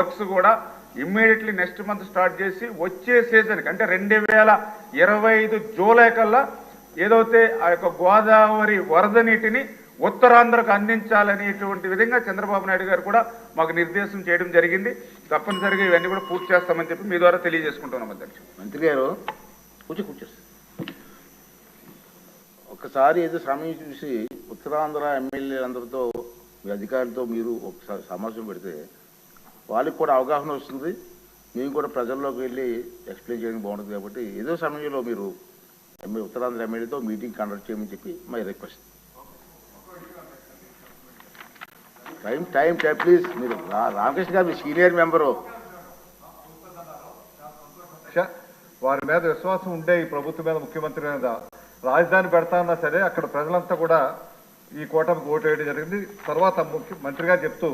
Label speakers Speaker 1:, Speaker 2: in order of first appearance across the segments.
Speaker 1: Works కూడా immediately next month start చేసి వచ్చే సీజన్కి అంటే 2025 జూలై కల్లా ఏదైతే ఆ యొక్క గోదావరి వరద నీటిని ఉత్తరాంధ్రకు అందించాలనేటువంటి విధంగా చంద్రబాబు నాయుడు గారు కూడా మాకు నిర్దేశం చేయడం జరిగింది. తప్పనిసరిగా ఇవన్నీ కూడా పూర్తి చేస్తామని చెప్పి మీ ద్వారా తెలియజేసుకుంటున్నాం అధ్యక్ష.
Speaker 2: మంత్రి గారు కూర్చోండి. ఒక్కసారి ఏదో సమయం చూసి ఉత్తరాంధ్ర ఎమ్మెల్యేలందరితో మీ అధికారులతో మీరు ఒకసారి సమావేశం పెడితే వాళ్ళకి కూడా అవగాహన వస్తుంది, మేము కూడా ప్రజల్లోకి వెళ్ళి ఎక్స్ప్లెయిన్ చేయడం బాగుంటుంది. కాబట్టి ఏదో సమయంలో మీరు ఉత్తరాంధ్ర ఎమ్మెల్యేతో మీటింగ్ కండక్ట్ చేయమని చెప్పి మై రిక్వెస్ట్. Time please. మీరు రామకృష్ణ గారు మీ సీనియర్ మెంబరు,
Speaker 3: వారి మీద విశ్వాసం ఉండే ఈ ప్రభుత్వం మీద, ముఖ్యమంత్రి మీద రాజధాని పెడతామన్నా సరే అక్కడ ప్రజలంతా కూడా ఈ కూటమికి ఓటు వేయడం జరిగింది. తర్వాత మంత్రి గారు చెప్తూ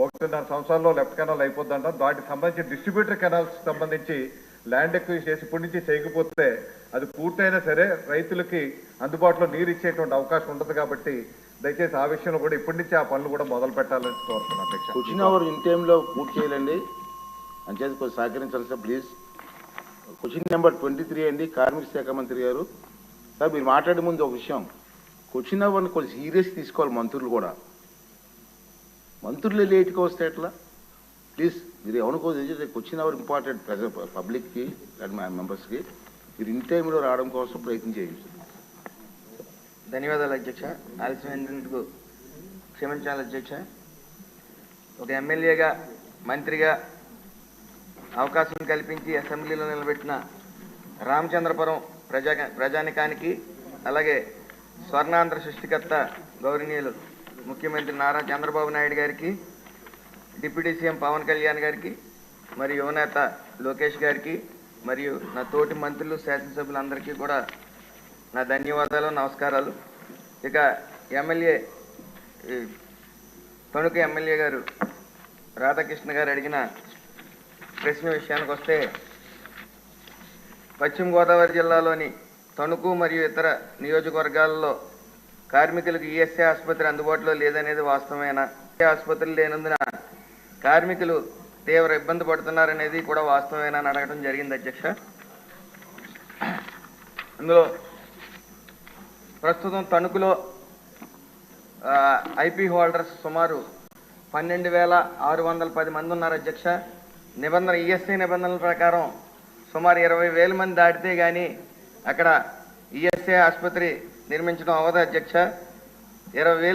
Speaker 3: 1.5 సంవత్సరాల్లో లెఫ్ట్ కెనాల్ అయిపోద్దంట. వాటికి సంబంధించి డిస్ట్రిబ్యూటర్ కెనాల్స్ సంబంధించి ల్యాండ్ ఎక్కువ చేసి ఇప్పటి నుంచి చేయకపోతే అది పూర్తయినా సరే రైతులకి అందుబాటులో నీరు ఇచ్చేటువంటి అవకాశం ఉండదు. కాబట్టి దయచేసి ఆ విషయంలో కూడా ఇప్పటి నుంచి ఆ పనులు కూడా మొదలు పెట్టాలని కోరుతున్నాను అధ్యక్ష.
Speaker 2: క్వశ్చన్ అవర్ ఇన్ టైంలో పూర్తి చేయాలండి, అంచేది కొంచెం సహకరించాలి సార్ ప్లీజ్. క్వశ్చన్ నెంబర్ 23 అండి, కార్మిక శాఖ మంత్రి గారు. సార్ మీరు మాట్లాడే ముందు ఒక విషయం, క్వశ్చన్ అవర్ని కొంచెం సీరియస్ తీసుకోవాలి మంత్రులు కూడా. మంత్రులు లేట్గా వస్తే ఎట్లా ప్లీజ్. మీరు ఎవరికో క్వశ్చన్ అవర్ ఇంపార్టెంట్ పబ్లిక్కి అండ్ మా మెంబర్స్కి. మీరు ఇన్ టైంలో రావడం కోసం ప్రయత్నం చేయండి.
Speaker 4: ధన్యవాదాలు అధ్యక్ష. ఆలస్యమైనందుకు క్షమించాలి అధ్యక్ష. ఒక ఎమ్మెల్యేగా మంత్రిగా అవకాశం కల్పించి అసెంబ్లీలో నిలబెట్టిన రామచంద్రపురం ప్రజానికానికి, అలాగే స్వర్ణాంధ్ర సృష్టికర్త గౌరవనీయులు ముఖ్యమంత్రి నారా చంద్రబాబు నాయుడు గారికి, డిప్యూటీ సీఎం పవన్ కళ్యాణ్ గారికి, మరియు యువనేత లోకేష్ గారికి, మరియు నా తోటి మంత్రులు శాసనసభ్యులందరికీ కూడా నా ధన్యవాదాలు, నమస్కారాలు. ఇక తణుకు ఎమ్మెల్యే గారు రాధాకృష్ణ గారు అడిగిన ప్రశ్న విషయానికి వస్తే, పశ్చిమ గోదావరి జిల్లాలోని తణుకు మరియు ఇతర నియోజకవర్గాల్లో కార్మికులకు ఈఎస్ఐ ఆసుపత్రి అందుబాటులో లేదనేది వాస్తవమేనా? ఆసుపత్రులు లేనందున కార్మికులు తీవ్ర ఇబ్బంది పడుతున్నారనేది కూడా వాస్తవమేనా అని అడగడం జరిగింది అధ్యక్ష. అందులో ప్రస్తుతం తణుకులో ఐపీ హోల్డర్స్ సుమారు 12,610 మంది ఉన్నారు అధ్యక్ష. ఈఎస్ఐ నిబంధనల ప్రకారం సుమారు 20,000 మంది దాటితే కానీ అక్కడ ఈఎస్ఐ ఆసుపత్రి నిర్మించడం అవ్వదు అధ్యక్ష. 20,000